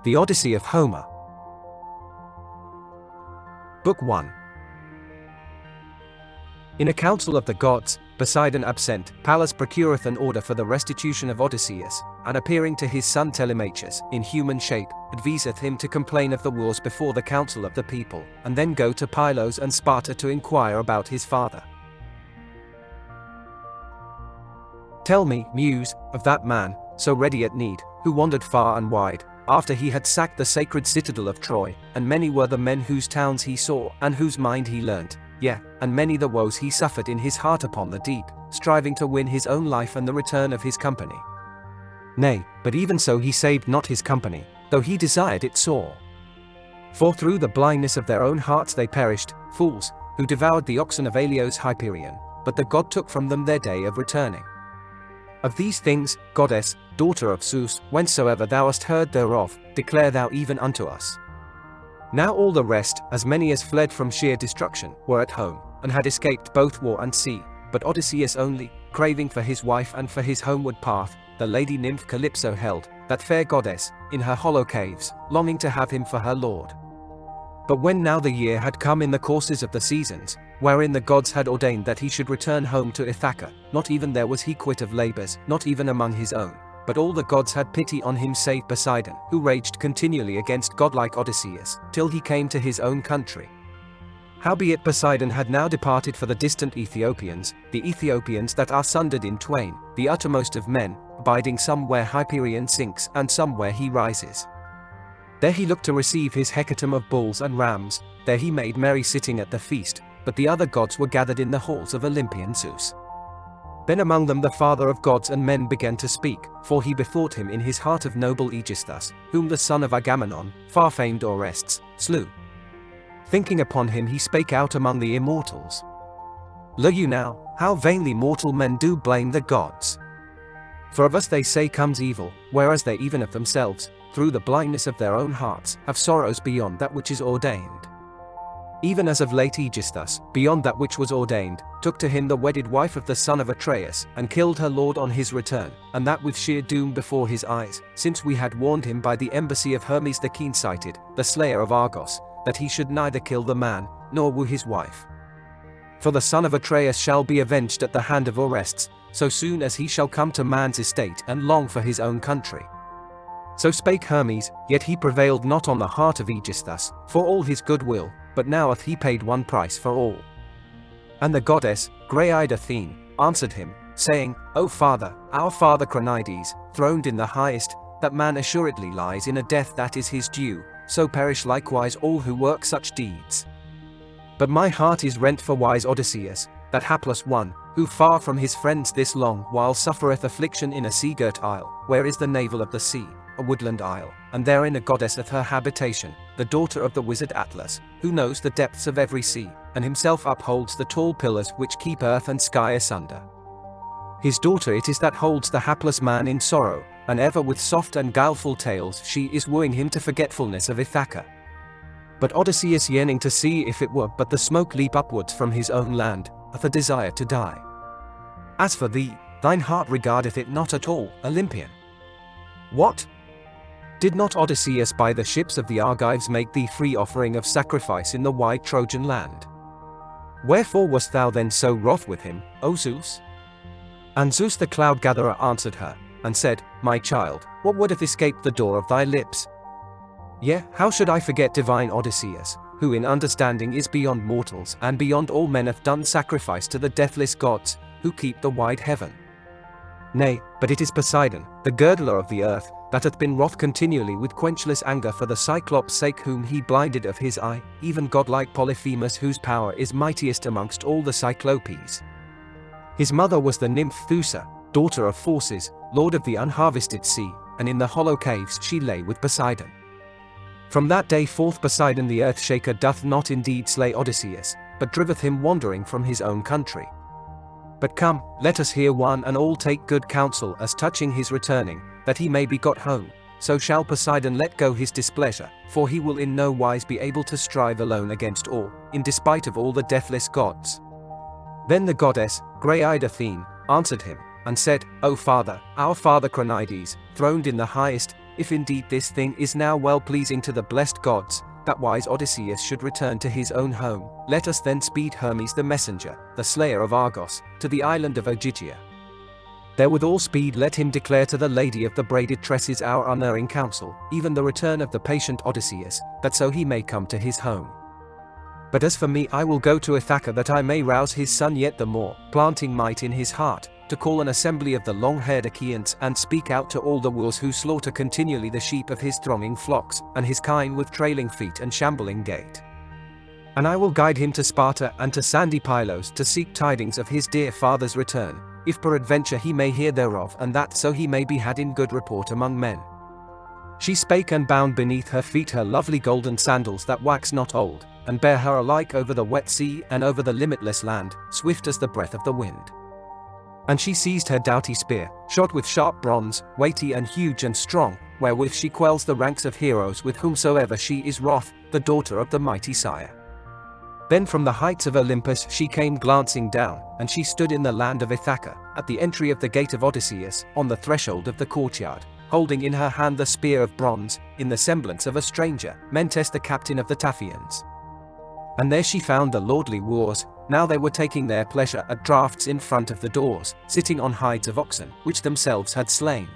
The Odyssey of Homer. Book 1. In a council of the gods, Poseidon absent, Pallas procureth an order for the restitution of Odysseus, and appearing to his son Telemachus, in human shape, adviseth him to complain of the wars before the council of the people, and then go to Pylos and Sparta to inquire about his father. Tell me, Muse, of that man, so ready at need, who wandered far and wide, after he had sacked the sacred citadel of Troy, and many were the men whose towns he saw, and whose mind he learnt, yea, and many the woes he suffered in his heart upon the deep, striving to win his own life and the return of his company. Nay, but even so he saved not his company, though he desired it sore. For through the blindness of their own hearts they perished, fools, who devoured the oxen of Ilios Hyperion, but the god took from them their day of returning. Of these things, goddess, daughter of Zeus, whensoever thou hast heard thereof, declare thou even unto us. Now all the rest, as many as fled from sheer destruction, were at home, and had escaped both war and sea, but Odysseus only, craving for his wife and for his homeward path, the lady nymph Calypso held, that fair goddess, in her hollow caves, longing to have him for her lord. But when now the year had come in the courses of the seasons, wherein the gods had ordained that he should return home to Ithaca, not even there was he quit of labors, not even among his own, but all the gods had pity on him save Poseidon, who raged continually against godlike Odysseus, till he came to his own country. Howbeit Poseidon had now departed for the distant Ethiopians, the Ethiopians that are sundered in twain, the uttermost of men, abiding some where Hyperion sinks and some where he rises. There he looked to receive his hecatomb of bulls and rams, there he made merry sitting at the feast, but the other gods were gathered in the halls of Olympian Zeus. Then among them the father of gods and men began to speak, for he bethought him in his heart of noble Aegisthus, whom the son of Agamemnon, far-famed Orestes, slew. Thinking upon him he spake out among the immortals. Lo you now, how vainly mortal men do blame the gods. For of us they say comes evil, whereas they even of themselves, through the blindness of their own hearts, have sorrows beyond that which is ordained. Even as of late Aegisthus, beyond that which was ordained, took to him the wedded wife of the son of Atreus, and killed her lord on his return, and that with sheer doom before his eyes, since we had warned him by the embassy of Hermes the keen-sighted, the slayer of Argos, that he should neither kill the man, nor woo his wife. For the son of Atreus shall be avenged at the hand of Orestes, so soon as he shall come to man's estate and long for his own country. So spake Hermes, yet he prevailed not on the heart of Aegisthus, for all his goodwill, but now hath he paid one price for all. And the goddess, grey-eyed Athene, answered him, saying, O father, our father Cronides, throned in the highest, that man assuredly lies in a death that is his due, so perish likewise all who work such deeds. But my heart is rent for wise Odysseus, that hapless one, who far from his friends this long while suffereth affliction in a sea-girt isle, where is the navel of the sea, a woodland isle, and therein a goddess at her habitation, the daughter of the wizard Atlas, who knows the depths of every sea, and himself upholds the tall pillars which keep earth and sky asunder. His daughter it is that holds the hapless man in sorrow, and ever with soft and guileful tales she is wooing him to forgetfulness of Ithaca. But Odysseus yearning to see if it were but the smoke leap upwards from his own land, hath a desire to die. As for thee, thine heart regardeth it not at all, Olympian. What? Did not Odysseus by the ships of the Argives make thee free offering of sacrifice in the wide Trojan land? Wherefore wast thou then so wroth with him, O Zeus? And Zeus the cloud-gatherer answered her, and said, My child, what would have escaped the door of thy lips? Yea, how should I forget divine Odysseus, who in understanding is beyond mortals and beyond all men hath done sacrifice to the deathless gods, who keep the wide heaven? Nay, but it is Poseidon, the girdler of the earth, that hath been wroth continually with quenchless anger for the Cyclops' sake whom he blinded of his eye, even godlike Polyphemus whose power is mightiest amongst all the Cyclopes. His mother was the nymph Thusa, daughter of Phorcys, lord of the unharvested sea, and in the hollow caves she lay with Poseidon. From that day forth Poseidon the earth-shaker doth not indeed slay Odysseus, but driveth him wandering from his own country. But come, let us here one and all take good counsel as touching his returning, that he may be got home, so shall Poseidon let go his displeasure, for he will in no wise be able to strive alone against all, in despite of all the deathless gods. Then the goddess, grey-eyed Athene, answered him, and said, O father, our father Cronides, throned in the highest, if indeed this thing is now well pleasing to the blessed gods, that wise Odysseus should return to his own home, let us then speed Hermes the messenger, the slayer of Argos, to the island of Ogygia. There with all speed let him declare to the lady of the braided tresses our unerring counsel, even the return of the patient Odysseus, that so he may come to his home. But as for me, I will go to Ithaca that I may rouse his son yet the more, planting might in his heart, to call an assembly of the long-haired Achaeans and speak out to all the wolves who slaughter continually the sheep of his thronging flocks, and his kine with trailing feet and shambling gait. And I will guide him to Sparta and to sandy Pylos to seek tidings of his dear father's return, if peradventure he may hear thereof, and that so he may be had in good report among men. She spake and bound beneath her feet her lovely golden sandals that wax not old, and bare her alike over the wet sea and over the limitless land, swift as the breath of the wind. And she seized her doughty spear, shot with sharp bronze, weighty and huge and strong, wherewith she quells the ranks of heroes with whomsoever she is wroth, the daughter of the mighty sire. Then from the heights of Olympus she came glancing down, and she stood in the land of Ithaca, at the entry of the gate of Odysseus, on the threshold of the courtyard, holding in her hand the spear of bronze, in the semblance of a stranger, Mentes the captain of the Taphians. And there she found the lordly wooers. Now they were taking their pleasure at draughts in front of the doors, sitting on hides of oxen, which themselves had slain.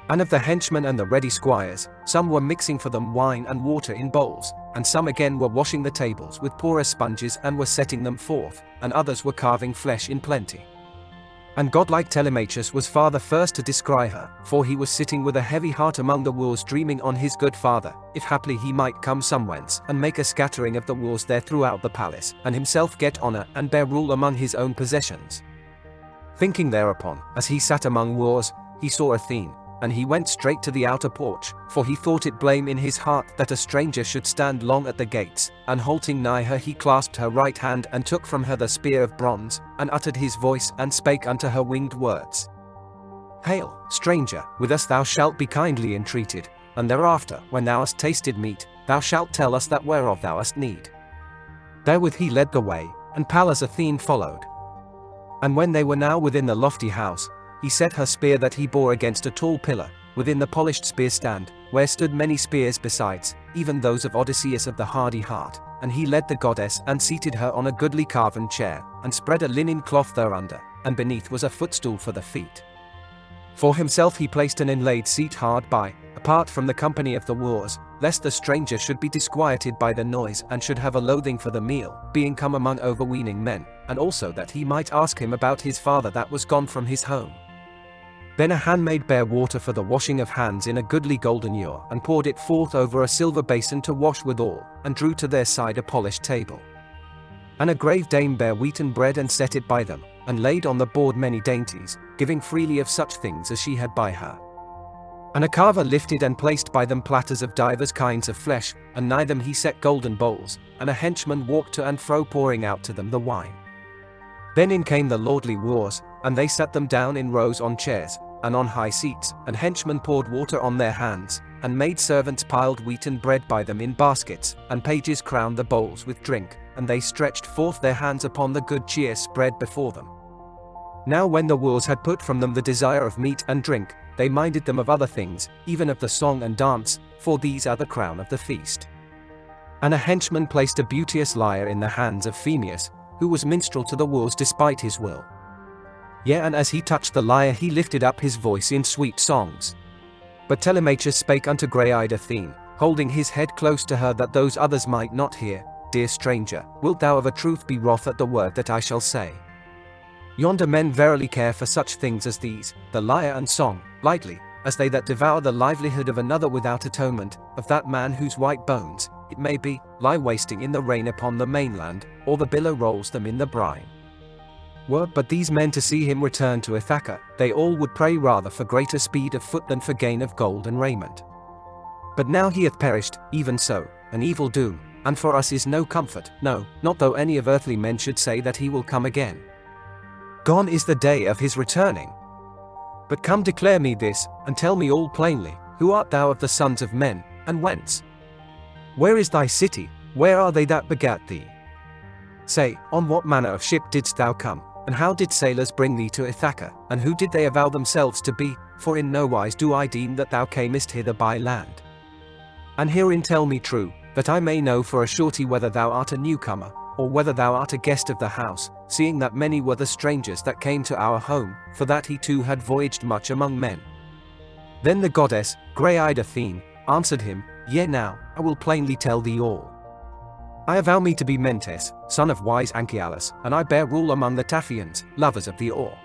And of the henchmen and the ready squires, some were mixing for them wine and water in bowls, and some again were washing the tables with porous sponges and were setting them forth, and others were carving flesh in plenty. And godlike Telemachus was far the first to descry her, for he was sitting with a heavy heart among the wooers, dreaming on his good father, if haply he might come somewhence, and make a scattering of the wooers there throughout the palace, and himself get honor and bear rule among his own possessions. Thinking thereupon, as he sat among wooers, he saw Athene, and he went straight to the outer porch, for he thought it blame in his heart that a stranger should stand long at the gates, and halting nigh her he clasped her right hand and took from her the spear of bronze, and uttered his voice and spake unto her winged words. Hail, stranger, with us thou shalt be kindly entreated, and thereafter, when thou hast tasted meat, thou shalt tell us that whereof thou hast need. Therewith he led the way, and Pallas Athene followed. And when they were now within the lofty house, he set her spear that he bore against a tall pillar, within the polished spear stand, where stood many spears besides, even those of Odysseus of the hardy heart, and he led the goddess and seated her on a goodly carven chair, and spread a linen cloth thereunder, and beneath was a footstool for the feet. For himself he placed an inlaid seat hard by, apart from the company of the wooers, lest the stranger should be disquieted by the noise and should have a loathing for the meal, being come among overweening men, and also that he might ask him about his father that was gone from his home. Then a handmaid bare water for the washing of hands in a goodly golden ewer, and poured it forth over a silver basin to wash withal, and drew to their side a polished table. And a grave dame bare wheaten bread and set it by them, and laid on the board many dainties, giving freely of such things as she had by her. And a carver lifted and placed by them platters of divers kinds of flesh, and nigh them he set golden bowls, and a henchman walked to and fro pouring out to them the wine. Then in came the lordly wooers, and they sat them down in rows on chairs, and on high seats, and henchmen poured water on their hands, and maid servants piled wheaten bread by them in baskets, and pages crowned the bowls with drink, and they stretched forth their hands upon the good cheer spread before them. Now when the wooers had put from them the desire of meat and drink, they minded them of other things, even of the song and dance, for these are the crown of the feast. And a henchman placed a beauteous lyre in the hands of Phemius, who was minstrel to the wooers despite his will. Yea, and as he touched the lyre he lifted up his voice in sweet songs. But Telemachus spake unto grey-eyed Athene, holding his head close to her that those others might not hear, Dear stranger, wilt thou of a truth be wroth at the word that I shall say? Yonder men verily care for such things as these, the lyre and song, lightly, as they that devour the livelihood of another without atonement, of that man whose white bones, it may be, lie wasting in the rain upon the mainland, or the billow rolls them in the brine. Were but these men to see him return to Ithaca, they all would pray rather for greater speed of foot than for gain of gold and raiment. But now he hath perished, even so, an evil doom, and for us is no comfort, no, not though any of earthly men should say that he will come again. Gone is the day of his returning. But come declare me this, and tell me all plainly, who art thou of the sons of men, and whence? Where is thy city, where are they that begat thee? Say, on what manner of ship didst thou come, And how did sailors bring thee to Ithaca, and who did they avow themselves to be? For in no wise do I deem that thou camest hither by land. And herein tell me true, that I may know for a surety whether thou art a newcomer, or whether thou art a guest of the house, seeing that many were the strangers that came to our home, for that he too had voyaged much among men. Then the goddess, grey-eyed Athene, answered him, Yea now, I will plainly tell thee all. I avow me to be Mentes, son of wise Anchialus, and I bear rule among the Taphians, lovers of the oar.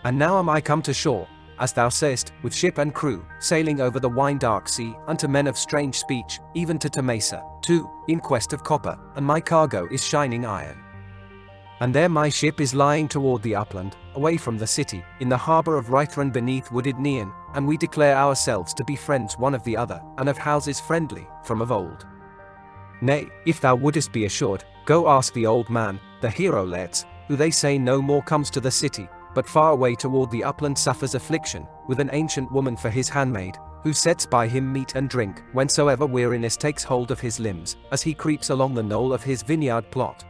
And now am I come to shore, as thou sayest, with ship and crew, sailing over the wine-dark sea, unto men of strange speech, even to Temesa, too, in quest of copper, and my cargo is shining iron. And there my ship is lying toward the upland, away from the city, in the harbour of Rhythron beneath wooded Neon, and we declare ourselves to be friends one of the other, and of houses friendly, from of old. Nay, if thou wouldest be assured, go ask the old man, the hero Laertes, who they say no more comes to the city, but far away toward the upland suffers affliction, with an ancient woman for his handmaid, who sets by him meat and drink, whensoever weariness takes hold of his limbs, as he creeps along the knoll of his vineyard plot.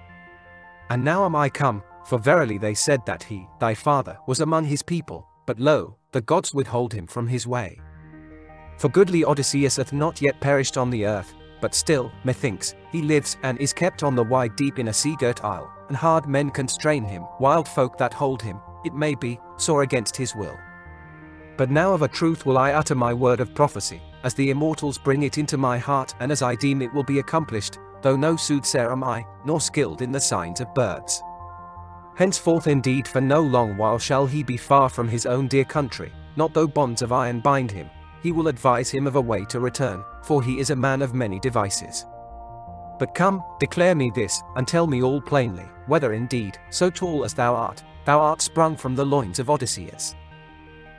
And now am I come, for verily they said that he, thy father, was among his people, but lo, the gods withhold him from his way. For goodly Odysseus hath not yet perished on the earth, but still, methinks, he lives and is kept on the wide deep in a sea-girt isle, and hard men constrain him, wild folk that hold him, it may be, sore against his will. But now of a truth will I utter my word of prophecy, as the immortals bring it into my heart and as I deem it will be accomplished, though no soothsayer am I, nor skilled in the signs of birds. Henceforth indeed for no long while shall he be far from his own dear country, not though bonds of iron bind him, he will advise him of a way to return, for he is a man of many devices. But come, declare me this, and tell me all plainly, whether indeed, so tall as thou art sprung from the loins of Odysseus.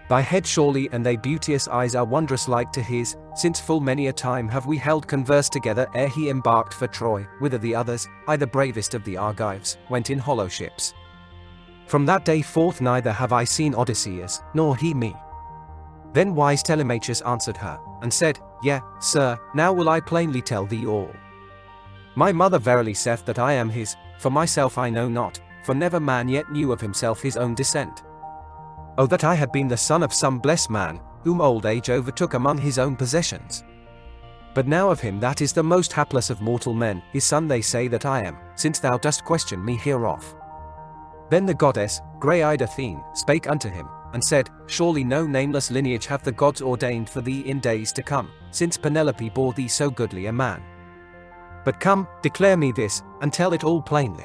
Thy head surely and thy beauteous eyes are wondrous like to his, since full many a time have we held converse together ere he embarked for Troy, whither the others, I the bravest of the Argives, went in hollow ships. From that day forth neither have I seen Odysseus, nor he me. Then wise Telemachus answered her, and said, Yea, sir, now will I plainly tell thee all. My mother verily saith that I am his, for myself I know not, for never man yet knew of himself his own descent. Oh that I had been the son of some blessed man, whom old age overtook among his own possessions. But now of him that is the most hapless of mortal men, his son they say that I am, since thou dost question me hereof. Then the goddess, grey-eyed Athene, spake unto him, and said, Surely no nameless lineage have the gods ordained for thee in days to come, since Penelope bore thee so goodly a man. But come, declare me this, and tell it all plainly.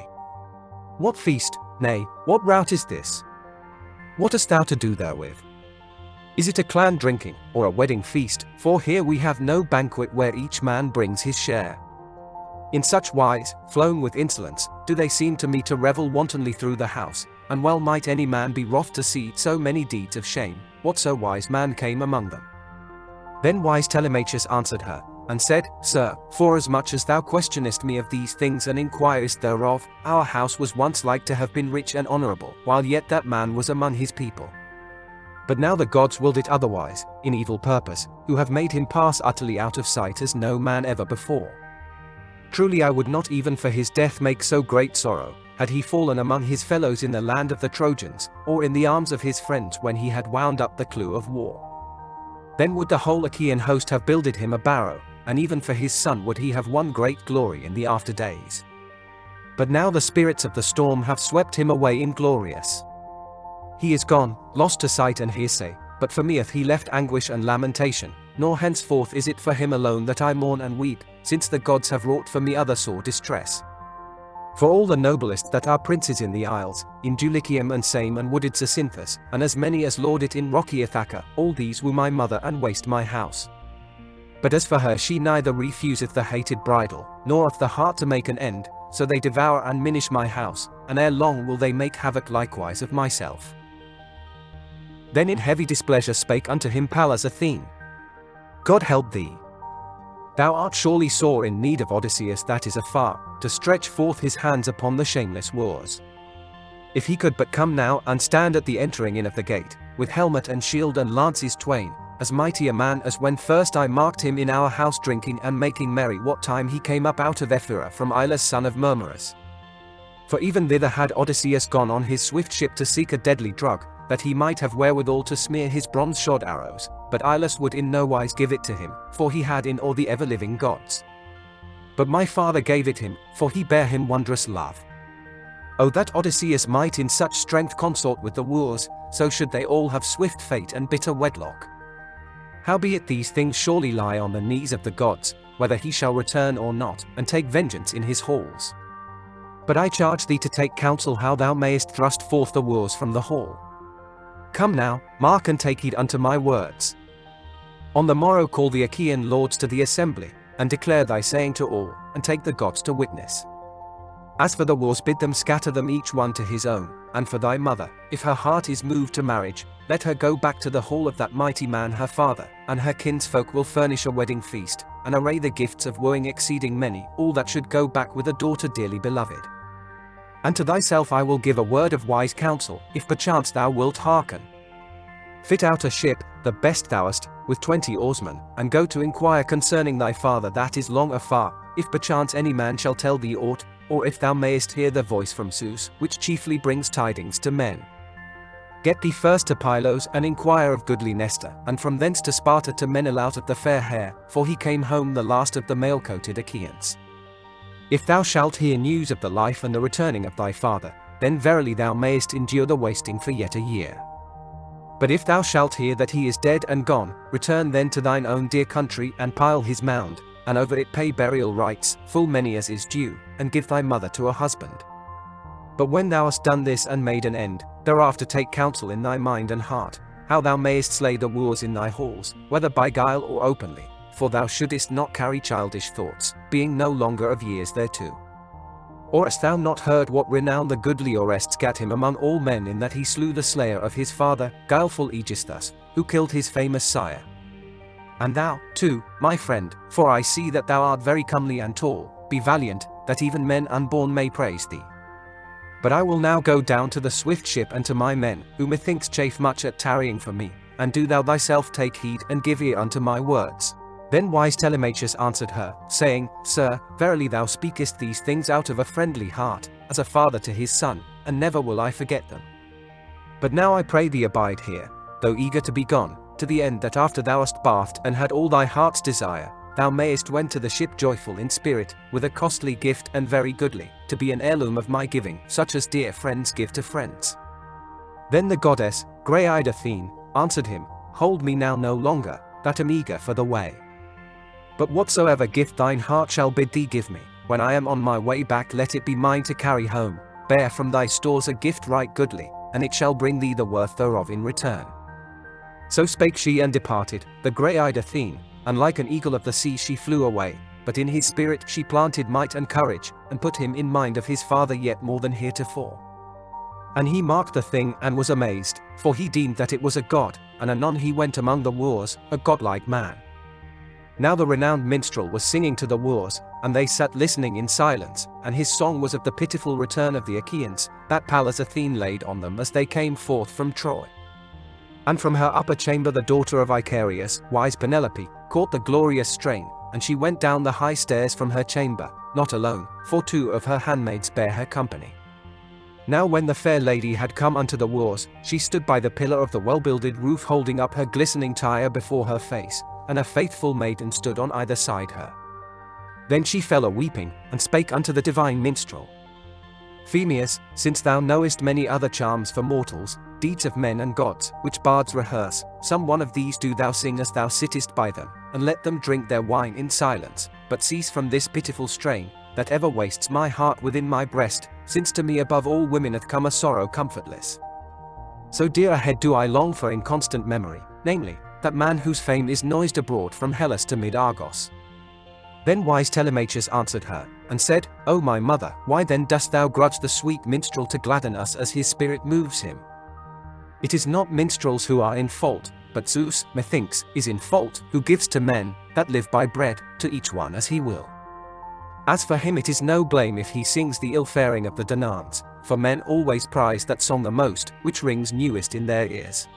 What feast, nay, what rout is this? What hast thou to do therewith? Is it a clan drinking, or a wedding feast, for here we have no banquet where each man brings his share. In such wise, flown with insolence, do they seem to me to revel wantonly through the house, and well might any man be wroth to see so many deeds of shame, what so wise man came among them. Then wise Telemachus answered her, and said, Sir, forasmuch as thou questionest me of these things and inquirest thereof, our house was once like to have been rich and honourable, while yet that man was among his people. But now the gods willed it otherwise, in evil purpose, who have made him pass utterly out of sight as no man ever before. Truly I would not even for his death make so great sorrow, had he fallen among his fellows in the land of the Trojans, or in the arms of his friends when he had wound up the clue of war. Then would the whole Achaean host have builded him a barrow, and even for his son would he have won great glory in the after days. But now the spirits of the storm have swept him away inglorious. He is gone, lost to sight and hearsay, but for me hath he left anguish and lamentation, nor henceforth is it for him alone that I mourn and weep, since the gods have wrought for me other sore distress. For all the noblest that are princes in the isles, in Dulichium and Same and wooded Zacynthus, and as many as lord it in rocky Ithaca, all these woo my mother and waste my house. But as for her she neither refuseth the hated bridal, nor hath the heart to make an end, so they devour and minish my house, and ere long will they make havoc likewise of myself. Then in heavy displeasure spake unto him Pallas Athene. God help thee. Thou art surely sore in need of Odysseus that is afar, to stretch forth his hands upon the shameless wooers. If he could but come now and stand at the entering in of the gate, with helmet and shield and lances twain, as mighty a man as when first I marked him in our house drinking and making merry what time he came up out of Ephyra from Ilus son of Murmurus. For even thither had Odysseus gone on his swift ship to seek a deadly drug, that he might have wherewithal to smear his bronze-shod arrows, but Ilus would in no wise give it to him, for he had in awe the ever-living gods. But my father gave it him, for he bare him wondrous love. Oh, that Odysseus might in such strength consort with the wooers, so should they all have swift fate and bitter wedlock. Howbeit these things surely lie on the knees of the gods, whether he shall return or not, and take vengeance in his halls. But I charge thee to take counsel how thou mayest thrust forth the wooers from the hall. Come now, mark and take heed unto my words. On the morrow call the Achaean lords to the assembly, and declare thy saying to all, and take the gods to witness. As for the wars, bid them scatter them each one to his own, and for thy mother, if her heart is moved to marriage, let her go back to the hall of that mighty man her father, and her kinsfolk will furnish a wedding feast, and array the gifts of wooing exceeding many, all that should go back with a daughter dearly beloved. And to thyself I will give a word of wise counsel, if perchance thou wilt hearken. Fit out a ship, the best thou hast, with 20 oarsmen, and go to inquire concerning thy father that is long afar, if perchance any man shall tell thee aught, or if thou mayest hear the voice from Zeus, which chiefly brings tidings to men. Get thee first to Pylos and inquire of goodly Nestor, and from thence to Sparta to Menelaus of the fair hair, for he came home the last of the mail-coated Achaeans. If thou shalt hear news of the life and the returning of thy father, then verily thou mayest endure the wasting for yet a year. But if thou shalt hear that he is dead and gone, return then to thine own dear country and pile his mound, and over it pay burial rites, full many as is due, and give thy mother to a husband. But when thou hast done this and made an end, thereafter take counsel in thy mind and heart, how thou mayest slay the wooers in thy halls, whether by guile or openly, for thou shouldest not carry childish thoughts, being no longer of years thereto. Or hast thou not heard what renown the goodly Orestes gat him among all men in that he slew the slayer of his father, guileful Aegisthus, who killed his famous sire? And thou, too, my friend, for I see that thou art very comely and tall, be valiant, that even men unborn may praise thee. But I will now go down to the swift ship and to my men, who methinks chafe much at tarrying for me, and do thou thyself take heed and give ear unto my words. Then wise Telemachus answered her, saying, Sir, verily thou speakest these things out of a friendly heart, as a father to his son, and never will I forget them. But now I pray thee abide here, though eager to be gone, to the end that after thou hast bathed and had all thy heart's desire, thou mayest wend to the ship joyful in spirit, with a costly gift and very goodly, to be an heirloom of my giving, such as dear friends give to friends. Then the goddess, grey-eyed Athene, answered him, Hold me now no longer, that am eager for the way. But whatsoever gift thine heart shall bid thee give me, when I am on my way back let it be mine to carry home, bear from thy stores a gift right goodly, and it shall bring thee the worth thereof in return. So spake she and departed, the grey-eyed Athene, and like an eagle of the sea she flew away, but in his spirit she planted might and courage, and put him in mind of his father yet more than heretofore. And he marked the thing and was amazed, for he deemed that it was a god, and anon he went among the wooers, a godlike man. Now the renowned minstrel was singing to the wooers, and they sat listening in silence, and his song was of the pitiful return of the Achaeans, that Pallas Athene laid on them as they came forth from Troy. And from her upper chamber the daughter of Icarius, wise Penelope, caught the glorious strain, and she went down the high stairs from her chamber, not alone, for 2 of her handmaids bare her company. Now when the fair lady had come unto the wooers, she stood by the pillar of the well-builded roof holding up her glistening tire before her face, and a faithful maiden stood on either side her. Then she fell a-weeping, and spake unto the divine minstrel. Phemius, since thou knowest many other charms for mortals, deeds of men and gods, which bards rehearse, some one of these do thou sing as thou sittest by them, and let them drink their wine in silence, but cease from this pitiful strain, that ever wastes my heart within my breast, since to me above all women hath come a sorrow comfortless. So dear a head do I long for in constant memory, namely, that man whose fame is noised abroad from Hellas to mid-Argos. Then wise Telemachus answered her, and said, O my mother, why then dost thou grudge the sweet minstrel to gladden us as his spirit moves him? It is not minstrels who are in fault, but Zeus, methinks, is in fault, who gives to men, that live by bread, to each one as he will. As for him it is no blame if he sings the ill-faring of the Danaans, for men always prize that song the most, which rings newest in their ears.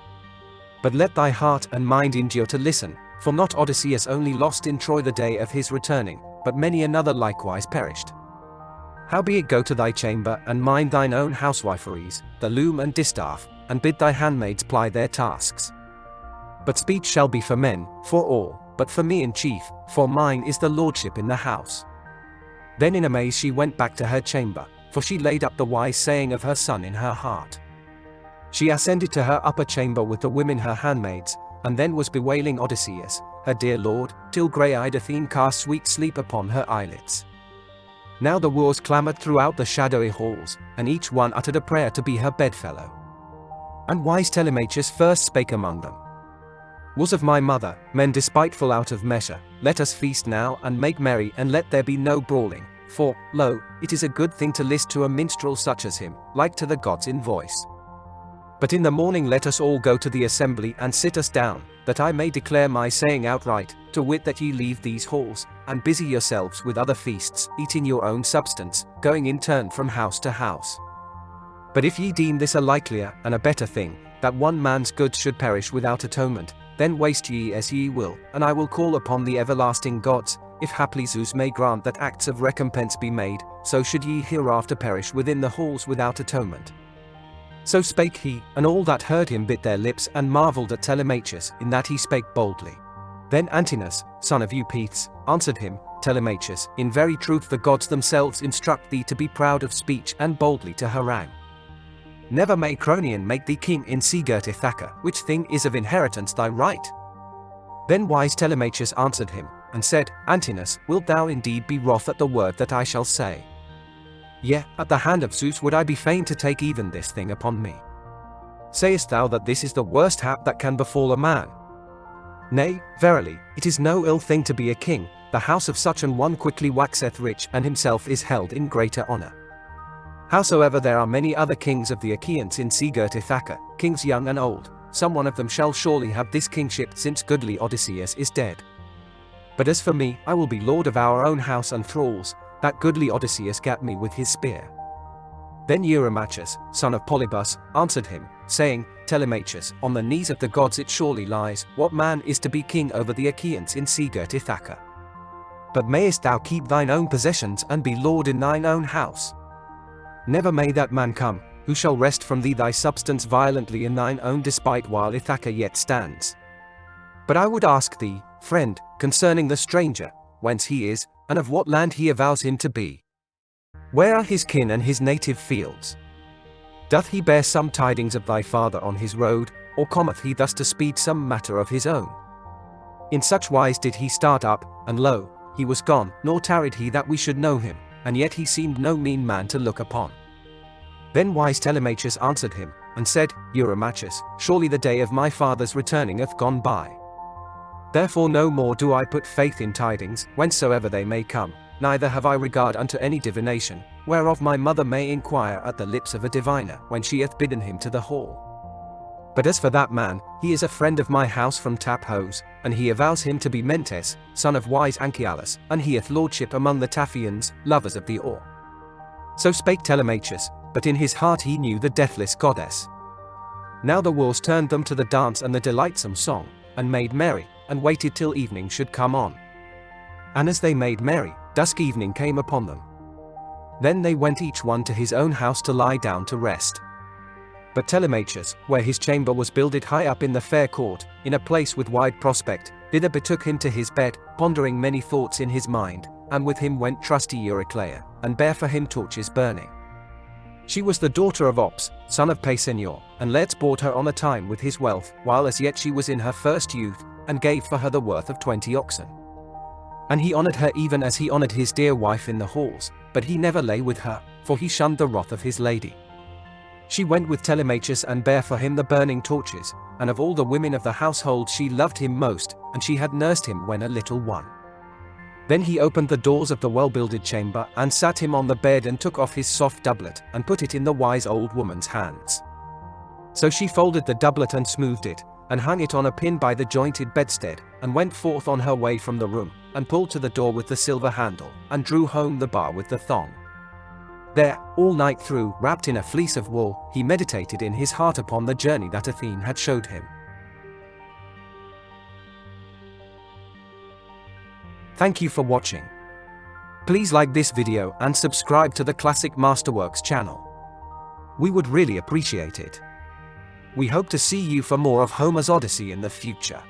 But let thy heart and mind endure to listen, for not Odysseus only lost in Troy the day of his returning, but many another likewise perished. Howbeit go to thy chamber, and mind thine own housewiferys, the loom and distaff, and bid thy handmaids ply their tasks. But speech shall be for men, for all, but for me in chief, for mine is the lordship in the house. Then in amaze she went back to her chamber, for she laid up the wise saying of her son in her heart. She ascended to her upper chamber with the women her handmaids, and then was bewailing Odysseus, her dear lord, till grey-eyed Athene cast sweet sleep upon her eyelids. Now the wooers clamoured throughout the shadowy halls, and each one uttered a prayer to be her bedfellow. And wise Telemachus first spake among them. Was of my mother, men despiteful out of measure, let us feast now and make merry, and let there be no brawling, for, lo, it is a good thing to list to a minstrel such as him, like to the gods in voice. But in the morning let us all go to the assembly and sit us down, that I may declare my saying outright, to wit that ye leave these halls, and busy yourselves with other feasts, eating your own substance, going in turn from house to house. But if ye deem this a likelier and a better thing, that one man's goods should perish without atonement, then waste ye as ye will, and I will call upon the everlasting gods, if haply Zeus may grant that acts of recompense be made, so should ye hereafter perish within the halls without atonement. So spake he, and all that heard him bit their lips and marvelled at Telemachus, in that he spake boldly. Then Antinous, son of Eupeithes, answered him, Telemachus, in very truth the gods themselves instruct thee to be proud of speech and boldly to harangue. Never may Cronion make thee king in sea-girt Ithaca, which thing is of inheritance thy right. Then wise Telemachus answered him, and said, Antinous, wilt thou indeed be wroth at the word that I shall say? Yea, at the hand of Zeus would I be fain to take even this thing upon me. Sayest thou that this is the worst hap that can befall a man? Nay, verily, it is no ill thing to be a king, the house of such an one quickly waxeth rich, and himself is held in greater honour. Howsoever there are many other kings of the Achaeans in sea-girt Ithaca, kings young and old, some one of them shall surely have this kingship, since goodly Odysseus is dead. But as for me, I will be lord of our own house and thralls, that goodly Odysseus gat me with his spear. Then Eurymachus, son of Polybus, answered him, saying, Telemachus, on the knees of the gods it surely lies, what man is to be king over the Achaeans in sea-girt Ithaca? But mayest thou keep thine own possessions and be lord in thine own house? Never may that man come, who shall wrest from thee thy substance violently in thine own despite while Ithaca yet stands. But I would ask thee, friend, concerning the stranger, whence he is, and of what land he avows him to be. Where are his kin and his native fields? Doth he bear some tidings of thy father on his road, or cometh he thus to speed some matter of his own? In such wise did he start up, and lo, he was gone, nor tarried he that we should know him, and yet he seemed no mean man to look upon. Then wise Telemachus answered him, and said, Eurymachus, surely the day of my father's returning hath gone by. Therefore no more do I put faith in tidings, whencesoever they may come, neither have I regard unto any divination, whereof my mother may inquire at the lips of a diviner, when she hath bidden him to the hall. But as for that man, he is a friend of my house from Taphos, and he avows him to be Mentes, son of wise Anchialus, and he hath lordship among the Taphians, lovers of the oar. So spake Telemachus, but in his heart he knew the deathless goddess. Now the wooers turned them to the dance and the delightsome song, and made merry, and waited till evening should come on. And as they made merry, dusk evening came upon them. Then they went each one to his own house to lie down to rest. But Telemachus, where his chamber was builded high up in the fair court, in a place with wide prospect, thither betook him to his bed, pondering many thoughts in his mind, and with him went trusty Eurycleia, and bare for him torches burning. She was the daughter of Ops, son of Paesenor, and Let's bought her on a time with his wealth, while as yet she was in her first youth, and gave for her the worth of 20 oxen. And he honoured her even as he honoured his dear wife in the halls, but he never lay with her, for he shunned the wrath of his lady. She went with Telemachus and bare for him the burning torches, and of all the women of the household she loved him most, and she had nursed him when a little one. Then he opened the doors of the well-builded chamber, and sat him on the bed, and took off his soft doublet, and put it in the wise old woman's hands. So she folded the doublet and smoothed it, and hung it on a pin by the jointed bedstead, and went forth on her way from the room, and pulled to the door with the silver handle, and drew home the bar with the thong. There, all night through, wrapped in a fleece of wool, he meditated in his heart upon the journey that Athene had showed him. Thank you for watching. Please like this video and subscribe to the Classic Masterworks channel. We would really appreciate it. We hope to see you for more of Homer's Odyssey in the future.